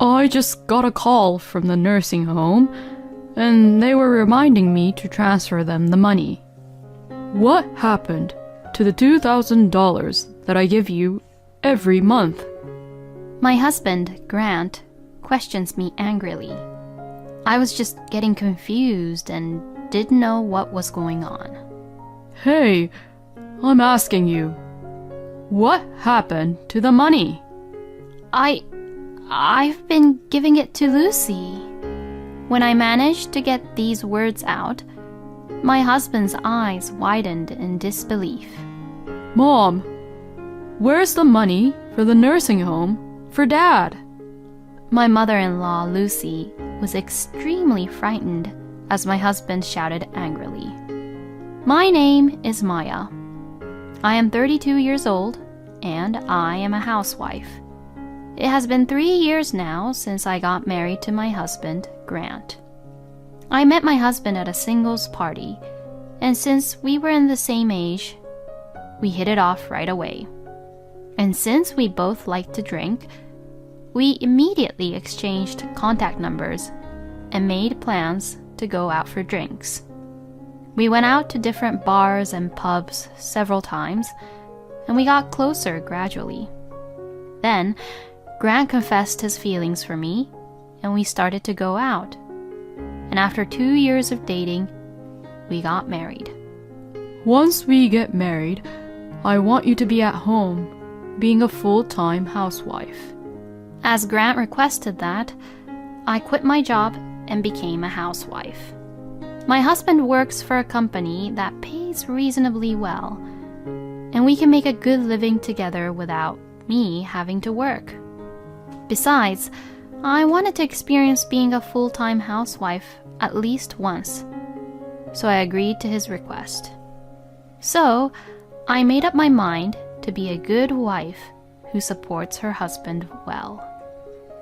I just got a call from the nursing home, and they were reminding me to transfer them the money. What happened to the $2,000 that I give you every month? My husband, Grant, questions me angrily. I was just getting confused and didn't know what was going on. Hey, I'm asking you, what happened to the money? I've been giving it to Lucy. When I managed to get these words out, my husband's eyes widened in disbelief. Mom, where's the money for the nursing home for Dad? My mother-in-law, Lucy, was extremely frightened as my husband shouted angrily. My name is Maya. I am 32 years old, and I am a housewife. It has been 3 years now since I got married to my husband, Grant. I met my husband at a singles party, and since we were in the same age, we hit it off right away. And since we both liked to drink, we immediately exchanged contact numbers and made plans to go out for drinks. We went out to different bars and pubs several times, and we got closer gradually. Then, Grant confessed his feelings for me, and we started to go out. And after 2 years of dating, we got married. Once we get married, I want you to be at home, being a full-time housewife. As Grant requested that, I quit my job and became a housewife. My husband works for a company that pays reasonably well, and we can make a good living together without me having to work. Besides, I wanted to experience being a full-time housewife at least once, so I agreed to his request. So, I made up my mind to be a good wife who supports her husband well.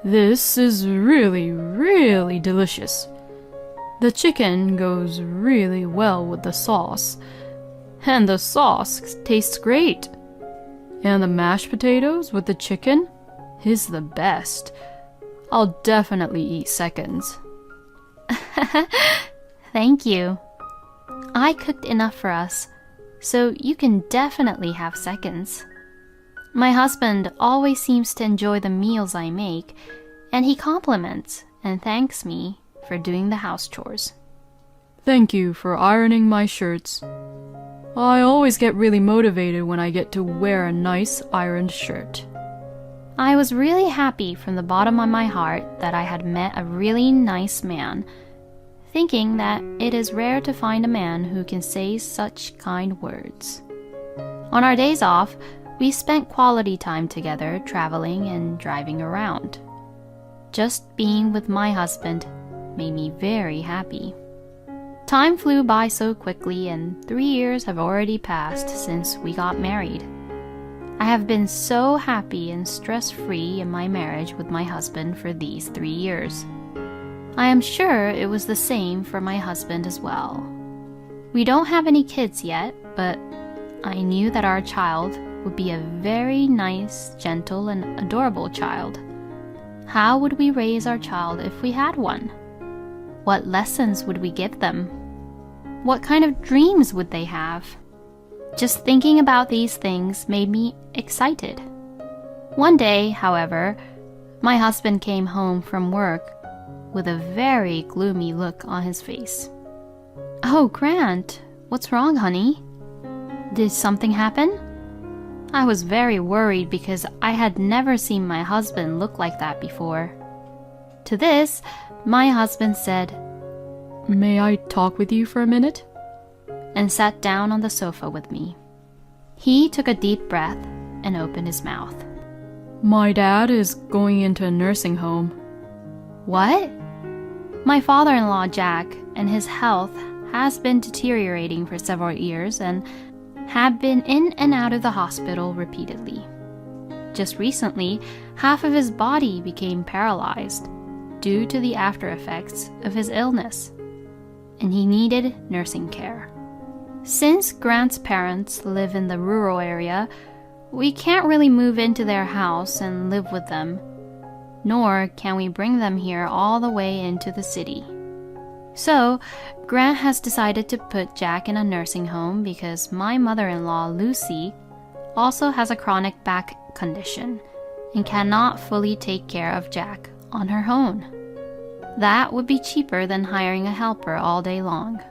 This is really, really delicious. The chicken goes really well with the sauce, and the sauce tastes great. And the mashed potatoes with the chicken is the best. I'll definitely eat seconds. Thank you. I cooked enough for us, so you can definitely have seconds. My husband always seems to enjoy the meals I make, and he compliments and thanks me for doing the house chores. Thank you for ironing my shirts. I always get really motivated when I get to wear a nice ironed shirt. I was really happy from the bottom of my heart that I had met a really nice man, thinking that it is rare to find a man who can say such kind words. On our days off, we spent quality time together traveling and driving around. Just being with my husband made me very happy. Time flew by so quickly, and 3 years have already passed since we got married. I have been so happy and stress-free in my marriage with my husband for these 3 years. I am sure it was the same for my husband as well. We don't have any kids yet, but I knew that our child would be a very nice, gentle, and adorable child. How would we raise our child if we had one? What lessons would we give them? What kind of dreams would they have? Just thinking about these things made me excited. One day, however, my husband came home from work with a very gloomy look on his face. "Oh, Grant, what's wrong, honey? Did something happen?" I was very worried because I had never seen my husband look like that before. To this, my husband said, "May I talk with you for a minute?" and sat down on the sofa with me. He took a deep breath and opened his mouth. "My dad is going into a nursing home." "What?" My father-in-law, Jack, and his health has been deteriorating for several years and had been in and out of the hospital repeatedly. Just recently, half of his body became paralyzed due to the after effects of his illness, and he needed nursing care. Since Grant's parents live in the rural area, we can't really move into their house and live with them. nor can we bring them here all the way into the city. So, Grant has decided to put Jack in a nursing home because my mother-in-law, Lucy, also has a chronic back condition and cannot fully take care of Jack on her own. That would be cheaper than hiring a helper all day long.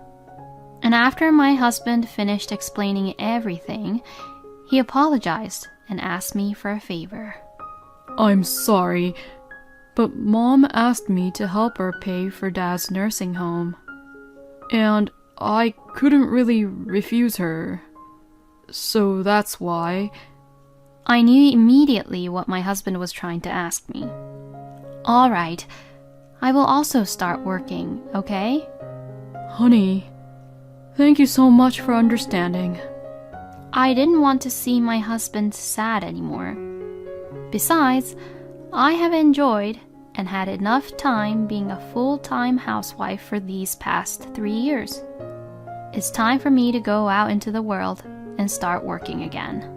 And after my husband finished explaining everything, he apologized and asked me for a favor. I'm sorry, but Mom asked me to help her pay for Dad's nursing home. And I couldn't really refuse her. So that's why. I knew immediately what my husband was trying to ask me. All right, I will also start working, okay? Honey, thank you so much for understanding. I didn't want to see my husband sad anymore. Besides, I have enjoyed and had enough time being a full-time housewife for these past 3 years. It's time for me to go out into the world and start working again.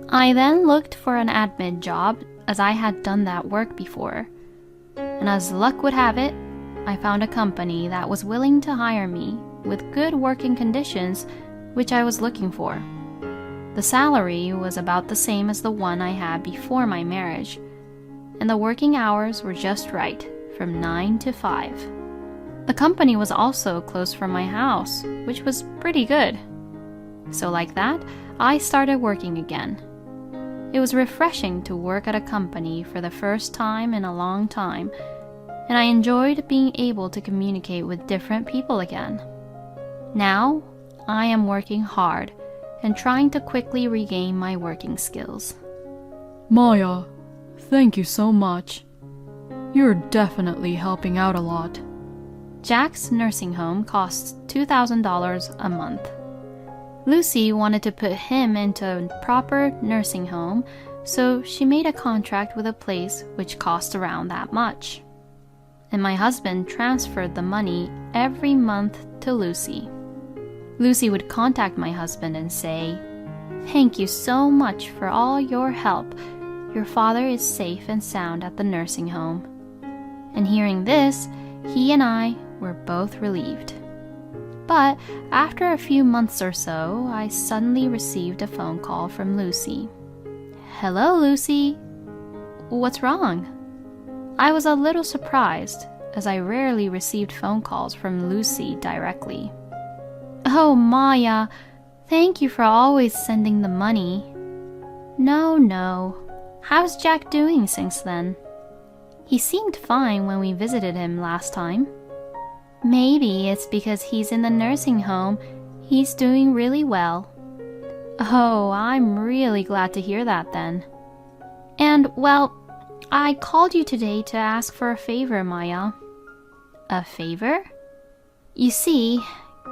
I then looked for an admin job as I had done that work before. And as luck would have it, I found a company that was willing to hire me with good working conditions, which I was looking for. The salary was about the same as the one I had before my marriage, and the working hours were just right, from 9 to 5. The company was also close from my house, which was pretty good. So like that, I started working again. It was refreshing to work at a company for the first time in a long time, and I enjoyed being able to communicate with different people again. Now, I am working hard and trying to quickly regain my working skills. Maya, thank you so much. You're definitely helping out a lot. Jack's nursing home costs $2,000 a month. Lucy wanted to put him into a proper nursing home, so she made a contract with a place which cost around that much. And my husband transferred the money every month to Lucy. Lucy would contact my husband and say, "Thank you so much for all your help. Your father is safe and sound at the nursing home." And hearing this, he and I were both relieved. But after a few months or so, I suddenly received a phone call from Lucy. "Hello, Lucy. What's wrong?" I was a little surprised, as I rarely received phone calls from Lucy directly. "Oh, Maya, thank you for always sending the money." No. How's Jack doing since then?" "He seemed fine when we visited him last time." "Maybe it's because he's in the nursing home. He's doing really well." "Oh, I'm really glad to hear that then." "And, well, I called you today to ask for a favor, Maya." "A favor?" "You see,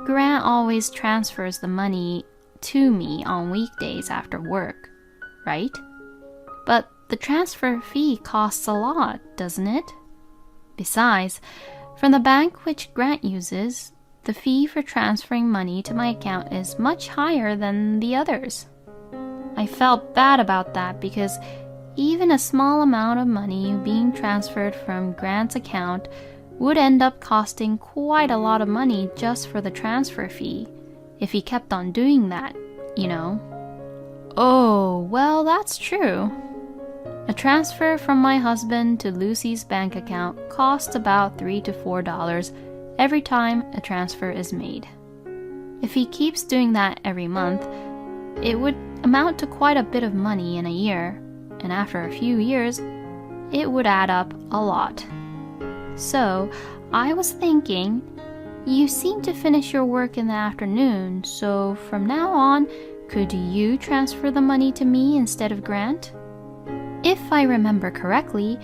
Grant always transfers the money to me on weekdays after work, right? But the transfer fee costs a lot, doesn't it? Besides, from the bank which Grant uses, the fee for transferring money to my account is much higher than the others." I felt bad about that because even a small amount of money being transferred from Grant's account would end up costing quite a lot of money just for the transfer fee, if he kept on doing that, you know. "Oh, well, that's true." A transfer from my husband to Lucy's bank account costs about $3 to $4 every time a transfer is made. If he keeps doing that every month, it would amount to quite a bit of money in a year, and after a few years, it would add up a lot. So, I was thinking, you seem to finish your work in the afternoon, so from now on, could you transfer the money to me instead of Grant? If I remember correctly,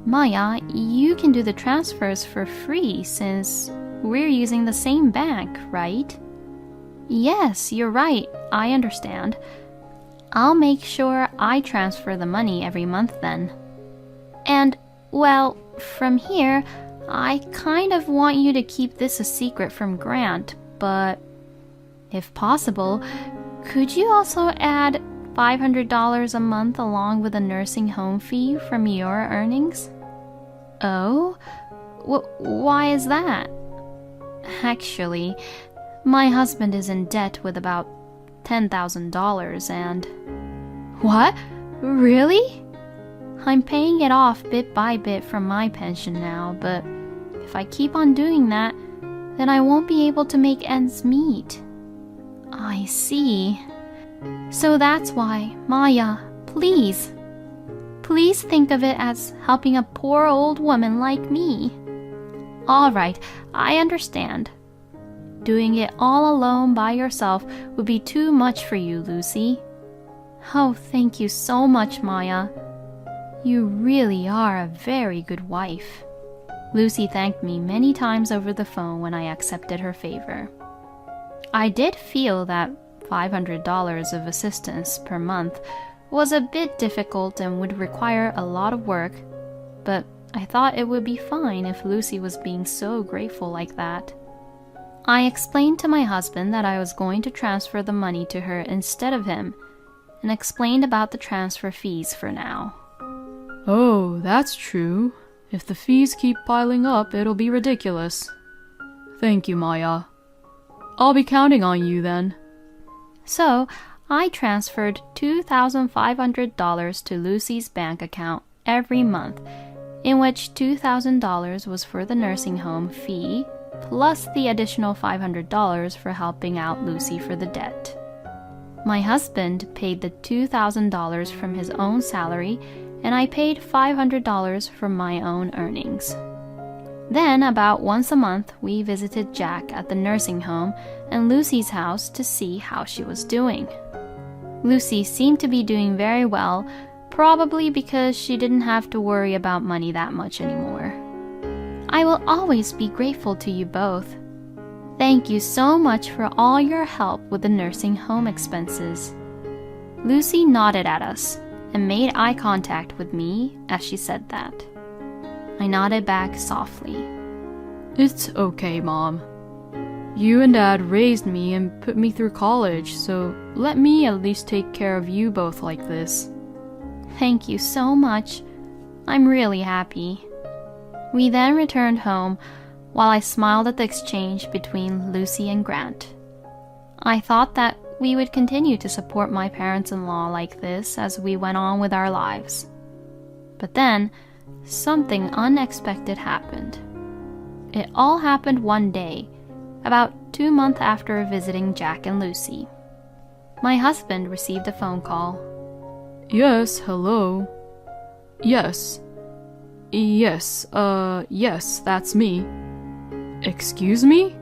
Maya, you can do the transfers for free since we're using the same bank, right? Yes, you're right. I understand. I'll make sure I transfer the money every month then. And, well, from here, I kind of want you to keep this a secret from Grant, but if possible, could you also add $500 a month along with a nursing home fee from your earnings? Oh? Why is that? Actually, my husband is in debt with about $10,000 and... What? Really? I'm paying it off bit by bit from my pension now, but if I keep on doing that, then I won't be able to make ends meet. I see. So that's why, Maya, please think of it as helping a poor old woman like me. All right, I understand. Doing it all alone by yourself would be too much for you, Lucy. Oh, thank you so much, Maya. You really are a very good wife. Lucy thanked me many times over the phone when I accepted her favor. I did feel that $500 of assistance per month was a bit difficult and would require a lot of work, but I thought it would be fine if Lucy was being so grateful like that. I explained to my husband that I was going to transfer the money to her instead of him, and explained about the transfer fees for now. Oh, that's true. If the fees keep piling up, it'll be ridiculous. Thank you, Maya. I'll be counting on you then. So, I transferred $2,500 to Lucy's bank account every month, in which $2,000 was for the nursing home fee, plus the additional $500 for helping out Lucy for the debt. My husband paid the $2,000 from his own salary, and I paid $500 from my own earnings. Then, about once a month, we visited Jack at the nursing home and Lucy's house to see how she was doing. Lucy seemed to be doing very well, probably because she didn't have to worry about money that much anymore. I will always be grateful to you both. Thank you so much for all your help with the nursing home expenses. Lucy nodded at us and made eye contact with me as she said that. I nodded back softly. It's okay, Mom. You and Dad raised me and put me through college, so let me at least take care of you both like this. Thank you so much. I'm really happy. We then returned home while I smiled at the exchange between Lucy and Grant. I thought that we would continue to support my parents-in-law like this as we went on with our lives. But then, something unexpected happened. It all happened one day, about 2 months after visiting Jack and Lucy. My husband received a phone call. Yes, hello. Yes, that's me. Excuse me?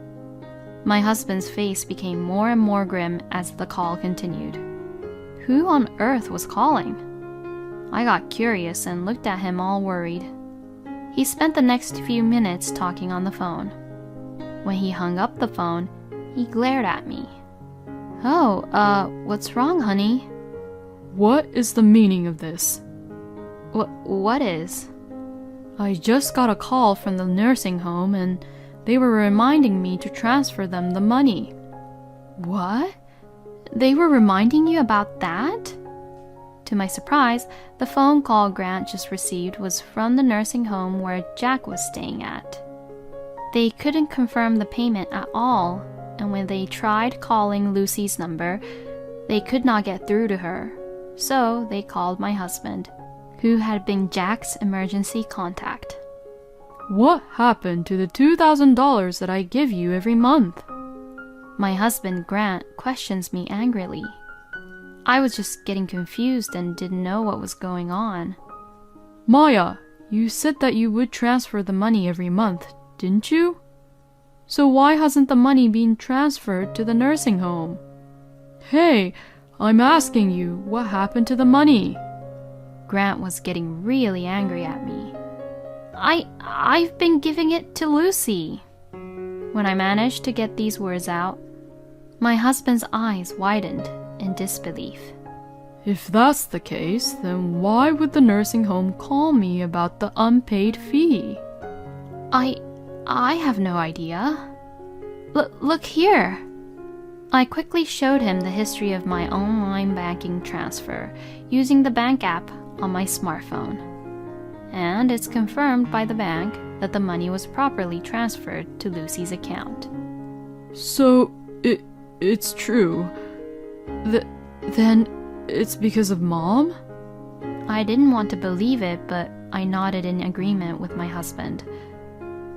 My husband's face became more and more grim as the call continued. Who on earth was calling? I got curious and looked at him all worried. He spent the next few minutes talking on the phone. When he hung up the phone, he glared at me. Oh, what's wrong, honey? What is the meaning of this? What is? I just got a call from the nursing home and they were reminding me to transfer them the money. What? They were reminding you about that? To my surprise, the phone call Grant just received was from the nursing home where Jack was staying at. They couldn't confirm the payment at all, and when they tried calling Lucy's number, they could not get through to her. So they called my husband, who had been Jack's emergency contact. What happened to the $2,000 that I give you every month? My husband, Grant, questions me angrily. I was just getting confused and didn't know what was going on. Maya, you said that you would transfer the money every month, didn't you? So why hasn't the money been transferred to the nursing home? Hey, I'm asking you, what happened to the money? Grant was getting really angry at me. I've been giving it to Lucy. When I managed to get these words out, my husband's eyes widened in disbelief. If that's the case, then why would the nursing home call me about the unpaid fee? I have no idea. Look here. I quickly showed him the history of my online banking transfer using the bank app on my smartphone. and it's confirmed by the bank that the money was properly transferred to Lucy's account. So, it's true. Then it's because of Mom? I didn't want to believe it, but I nodded in agreement with my husband.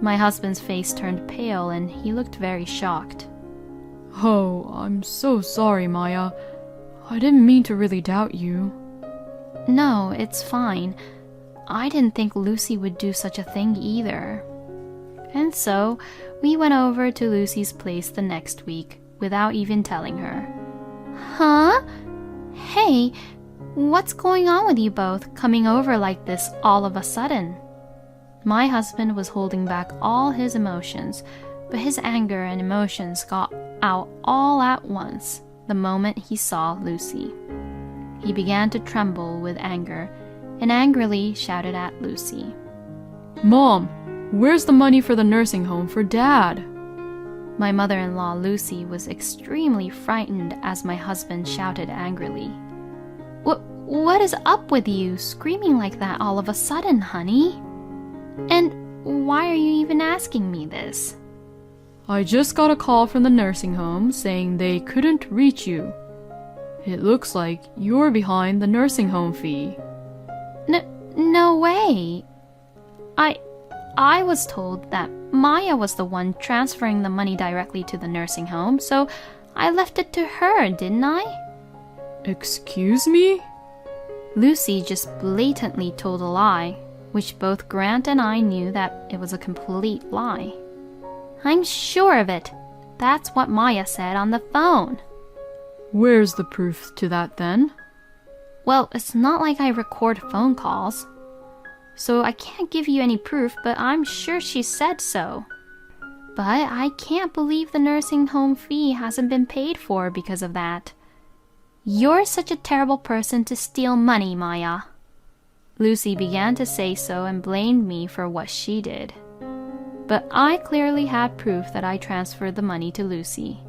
My husband's face turned pale and he looked very shocked. Oh, I'm so sorry, Maya. I didn't mean to really doubt you. No, it's fine. I didn't think Lucy would do such a thing either. And so, we went over to Lucy's place the next week without even telling her. Huh? Hey, what's going on with you both coming over like this all of a sudden? My husband was holding back all his emotions, but his anger and emotions got out all at once the moment he saw Lucy. He began to tremble with anger and angrily shouted at Lucy. Mom, where's the money for the nursing home for Dad? My mother-in-law Lucy was extremely frightened as my husband shouted angrily. What is up with you screaming like that all of a sudden, honey? And why are you even asking me this? I just got a call from the nursing home saying they couldn't reach you. It looks like you're behind the nursing home fee. No way. I was told that Maya was the one transferring the money directly to the nursing home, so I left it to her, didn't I? Excuse me? Lucy just blatantly told a lie, which both Grant and I knew that it was a complete lie. I'm sure of it. That's what Maya said on the phone. Where's the proof to that then? Well, it's not like I record phone calls, so I can't give you any proof, but I'm sure she said so. But I can't believe the nursing home fee hasn't been paid for because of that. You're such a terrible person to steal money, Maya. Lucy began to say so and blamed me for what she did. But I clearly had proof that I transferred the money to Lucy.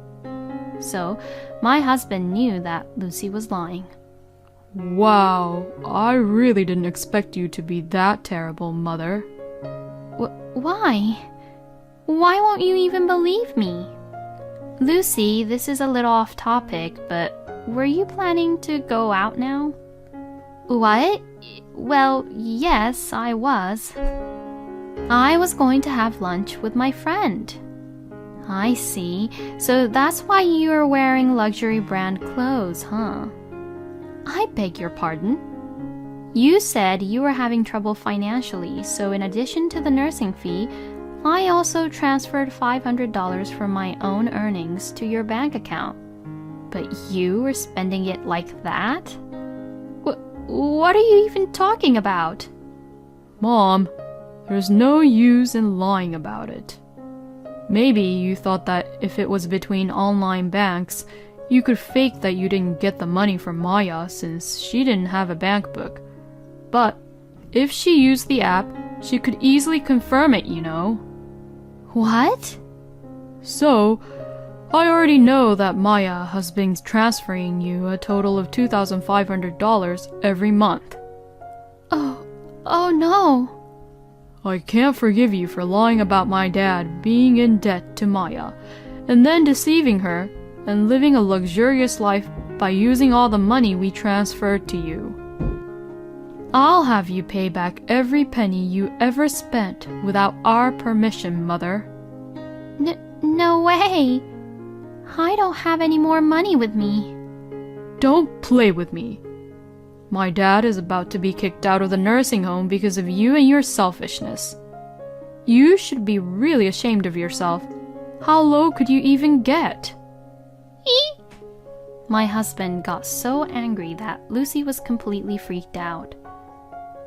So my husband knew that Lucy was lying. Wow, I really didn't expect you to be that terrible, Mother. Why? Why won't you even believe me? Lucy, this is a little off topic, but were you planning to go out now? What? Well, yes, I was. I was going to have lunch with my friend. I see. So that's why you're wearing luxury brand clothes, huh? I beg your pardon? You said you were having trouble financially, so in addition to the nursing fee, I also transferred $500 from my own earnings to your bank account. But you were spending it like that? What are you even talking about? Mom, there's no use in lying about it. Maybe you thought that if it was between online banks, you could fake that you didn't get the money from Maya since she didn't have a bank book. But if she used the app, she could easily confirm it, you know. What? So, I already know that Maya has been transferring you a total of $2,500 every month. Oh no. I can't forgive you for lying about my dad being in debt to Maya, and then deceiving her and living a luxurious life by using all the money we transferred to you. I'll have you pay back every penny you ever spent without our permission, Mother. No way. I don't have any more money with me. Don't play with me. My dad is about to be kicked out of the nursing home because of you and your selfishness. You should be really ashamed of yourself. How low could you even get? My husband got so angry that Lucy was completely freaked out.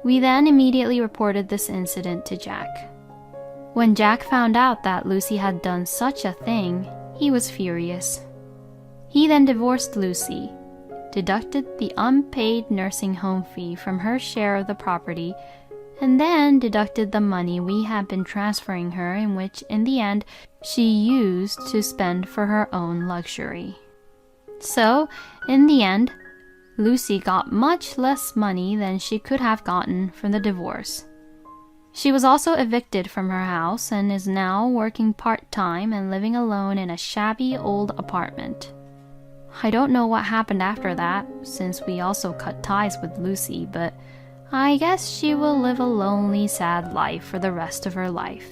We then immediately reported this incident to Jack. When Jack found out that Lucy had done such a thing, he was furious. He then divorced Lucy, deducted the unpaid nursing home fee from her share of the property, and then deducted the money we had been transferring her, in which, in the end, she used to spend for her own luxury. So, in the end, Lucy got much less money than she could have gotten from the divorce. She was also evicted from her house and is now working part-time and living alone in a shabby old apartment. I don't know what happened after that, since we also cut ties with Lucy, but I guess she will live a lonely, sad life for the rest of her life.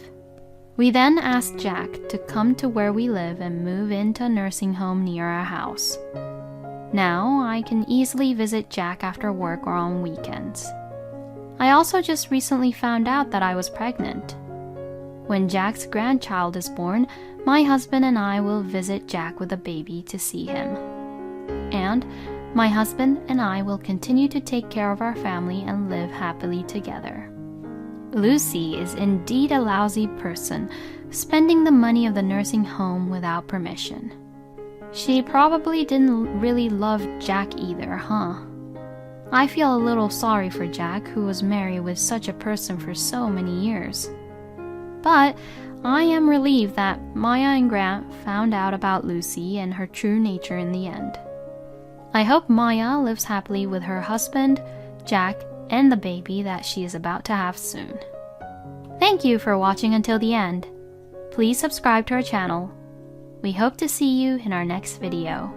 We then asked Jack to come to where we live and move into a nursing home near our house. Now I can easily visit Jack after work or on weekends. I also just recently found out that I was pregnant. When Jack's grandchild is born, my husband and I will visit Jack with a baby to see him. And my husband and I will continue to take care of our family and live happily together. Lucy is indeed a lousy person, spending the money of the nursing home without permission. She probably didn't really love Jack either, huh? I feel a little sorry for Jack, who was married with such a person for so many years. But I am relieved that Maya and Grant found out about Lucy and her true nature in the end. I hope Maya lives happily with her husband, Jack, and the baby that she is about to have soon. Thank you for watching until the end. Please subscribe to our channel. We hope to see you in our next video.